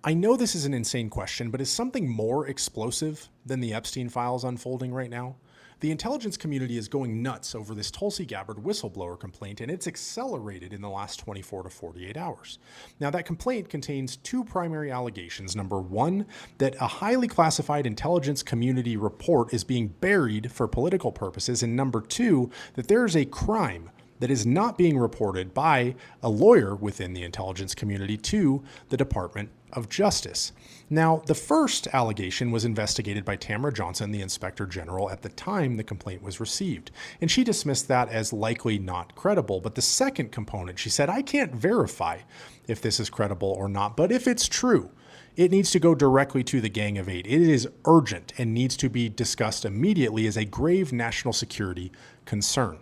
I know this is an insane question, but is something more explosive than the Epstein files unfolding right now? The intelligence community is going nuts over this Tulsi Gabbard whistleblower complaint, and it's accelerated in the last 24 to 48 hours. Now, that complaint contains two primary allegations. Number one, that a highly classified intelligence community report is being buried for political purposes, and number two, that there is a crime that is not being reported by a lawyer within the intelligence community to the Department of Justice. Now, the first allegation was investigated by Tamara Johnson, the Inspector General, at the time the complaint was received, and she dismissed that as likely not credible. But the second component, she said, I can't verify if this is credible or not, but if it's true, it needs to go directly to the Gang of Eight. It is urgent and needs to be discussed immediately as a grave national security concern.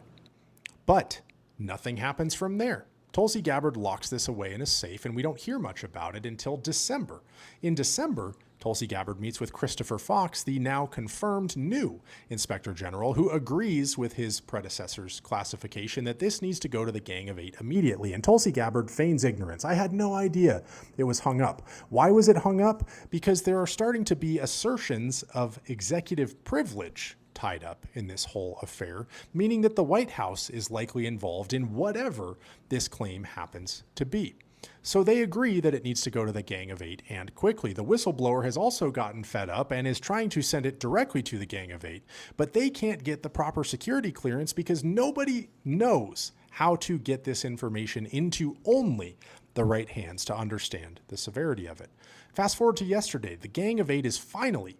But nothing happens from there. Tulsi Gabbard locks this away in a safe, and we don't hear much about it until December. In December, Tulsi Gabbard meets with Christopher Fox, the now confirmed new Inspector General, who agrees with his predecessor's classification that this needs to go to the Gang of Eight immediately. And Tulsi Gabbard feigns ignorance. I had no idea it was hung up. Why was it hung up? Because there are starting to be assertions of executive privilege tied up in this whole affair, meaning that the White House is likely involved in whatever this claim happens to be. So they agree that it needs to go to the Gang of Eight, and quickly. The whistleblower has also gotten fed up and is trying to send it directly to the Gang of Eight, but they can't get the proper security clearance because nobody knows how to get this information into only the right hands to understand the severity of it. Fast forward to yesterday, the Gang of Eight is finally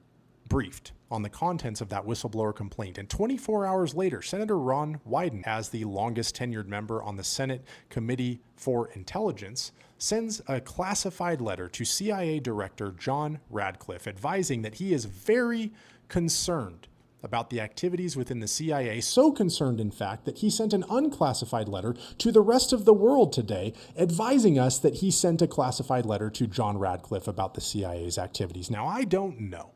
briefed on the contents of that whistleblower complaint. And 24 hours later, Senator Ron Wyden, as the longest tenured member on the Senate Committee for Intelligence, sends a classified letter to CIA Director John Radcliffe advising that he is very concerned about the activities within the CIA, so concerned, in fact, that he sent an unclassified letter to the rest of the world today, advising us that he sent a classified letter to John Radcliffe about the CIA's activities. Now, I don't know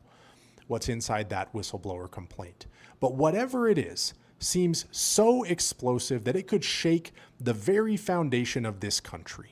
what's inside that whistleblower complaint, but whatever it is seems so explosive that it could shake the very foundation of this country.